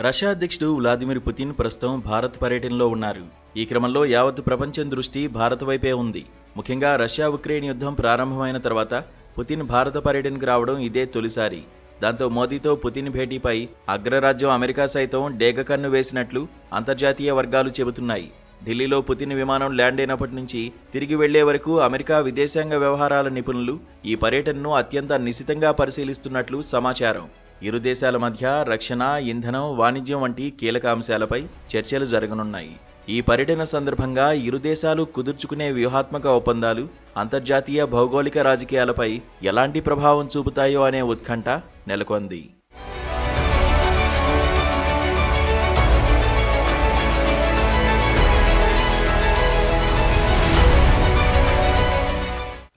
Russia అధ్యక్షుడు Vladimir Putin ప్రస్తుతం భారత్ పర్యటనలో ఉన్నారు. ఈ క్రమంలో యావత్ ప్రపంచం దృష్టి భారత్ వైపే ఉంది. ముఖ్యంగా రష్యా ఉక్రెయిన్ యుద్ధం ప్రారంభమైన తర్వాత పుతిన్ భారత పర్యటనకు రావడం ఇదే తొలిసారి. దాంతో మోదీతో పుతిన్ భేటీపై అగ్రరాజ్యం అమెరికా సైతం డేగకన్ను వేసినట్లు అంతర్జాతీయ వర్గాలు చెబుతున్నాయి. ఢిల్లీలో పుతిన్ విమానం ల్యాండ్ అయినప్పటి నుంచి తిరిగి వెళ్లే వరకు అమెరికా విదేశాంగ వ్యవహారాల నిపుణులు ఈ పర్యటనను అత్యంత నిశితంగా పరిశీలిస్తున్నట్లు సమాచారం. ఇరు దేశాల మధ్య రక్షణ, ఇంధనం, వాణిజ్యం వంటి కీలక అంశాలపై చర్చలు జరగనున్నాయి. ఈ పర్యటన సందర్భంగా ఇరు దేశాలు కుదుర్చుకునే వ్యూహాత్మక ఒప్పందాలు అంతర్జాతీయ భౌగోళిక రాజకీయాలపై ఎలాంటి ప్రభావం చూపుతాయో అనే ఉత్కంఠ నెలకొంది.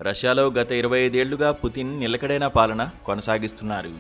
రష్యాలో గత 25 ఏళ్లుగా పుతిన్ నిలకడైన పాలన కొనసాగిస్తున్నారు.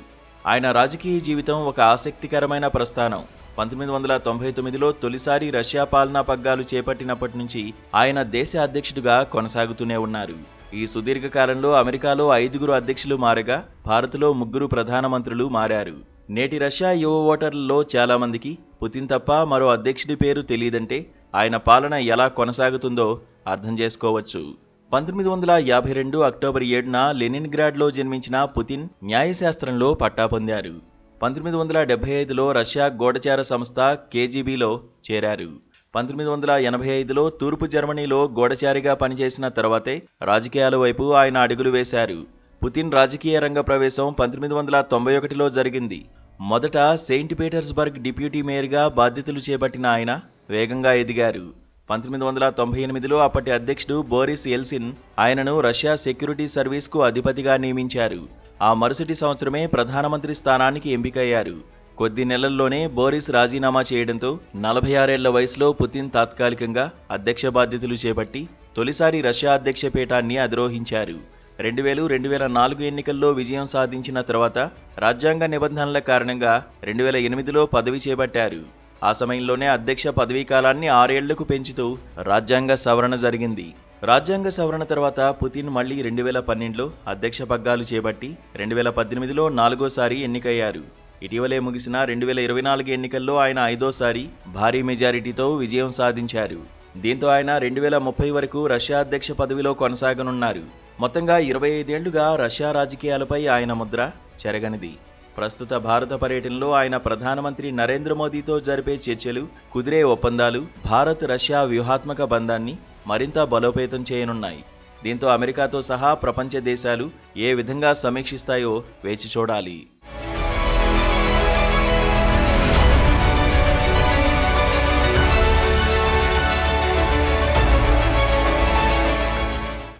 ఆయన రాజకీయ జీవితం ఒక ఆసక్తికరమైన ప్రస్థానం. 1999లో తొలిసారి రష్యా పాలనా పగ్గాలు చేపట్టినప్పటి నుంచి ఆయన దేశ అధ్యక్షుడిగా కొనసాగుతూనే ఉన్నారు. ఈ సుదీర్ఘ కాలంలో అమెరికాలో 5 అధ్యక్షులు మారగా భారత్లో 3 ప్రధానమంత్రులు మారారు. నేటి రష్యా యువ ఓటర్లలో చాలా మందికి పుతిన్ తప్ప మరో అధ్యక్షుడి పేరు తెలియదంటే ఆయన పాలన ఎలా కొనసాగుతుందో అర్థం చేసుకోవచ్చు. 1952 అక్టోబర్ 7న లెనిన్గ్రాడ్లో జన్మించిన పుతిన్ న్యాయశాస్త్రంలో పట్టా పొందారు. 1975లో రష్యా గూఢచార సంస్థ కేజీబీలో చేరారు. 1985లో తూర్పు జర్మనీలో గూఢచారిగా పనిచేసిన తర్వాతే రాజకీయాల వైపు ఆయన అడుగులు వేశారు. పుతిన్ రాజకీయ రంగ ప్రవేశం 1991లో జరిగింది. మొదట సెయింట్ పీటర్స్బర్గ్ డిప్యూటీ మేయర్గా బాధ్యతలు చేపట్టిన ఆయన వేగంగా ఎదిగారు. 1998లో అప్పటి అధ్యక్షుడు బోరిస్ ఎల్సిన్ ఆయనను రష్యా సెక్యూరిటీ సర్వీస్కు అధిపతిగా నియమించారు. ఆ మరుసటి సంవత్సరమే ప్రధానమంత్రి స్థానానికి ఎంపికయ్యారు. కొద్ది నెలల్లోనే బోరిస్ రాజీనామా చేయడంతో 46 ఏళ్ల వయసులో పుతిన్ తాత్కాలికంగా అధ్యక్ష బాధ్యతలు చేపట్టి తొలిసారి రష్యా అధ్యక్ష పీఠాన్ని అధిరోహించారు. 2000-2004 ఎన్నికల్లో విజయం సాధించిన తర్వాత రాజ్యాంగ నిబంధనల కారణంగా 2008లో పదవి చేపట్టారు. ఆ సమయంలోనే అధ్యక్ష పదవీ కాలాన్ని 6 ఏళ్లకు పెంచుతూ రాజ్యాంగ సవరణ జరిగింది. రాజ్యాంగ సవరణ తర్వాత పుతిన్ మళ్లీ 2012లో అధ్యక్ష పగ్గాలు చేపట్టి 2018లో 4వసారి ఎన్నికయ్యారు. ఇటీవలే ముగిసిన 2024 ఎన్నికల్లో ఆయన 5వసారి భారీ మెజారిటీతో విజయం సాధించారు. దీంతో ఆయన 2030 వరకు రష్యా అధ్యక్ష పదవిలో కొనసాగనున్నారు. మొత్తంగా 25 ఏళ్లుగా రష్యా రాజకీయాలపై ఆయన ముద్ర చెరగనిది. ప్రస్తుత భారత పర్యటనలో ఆయన ప్రధానమంత్రి నరేంద్ర మోదీతో జరిపే చర్చలు, కుదిరే ఒప్పందాలు భారత్ రష్యా వ్యూహాత్మక బంధాన్ని మరింత బలోపేతం చేయనున్నాయి. దీంతో అమెరికాతో సహా ప్రపంచ దేశాలు ఏ విధంగా సమీక్షిస్తాయో వేచి చూడాలి.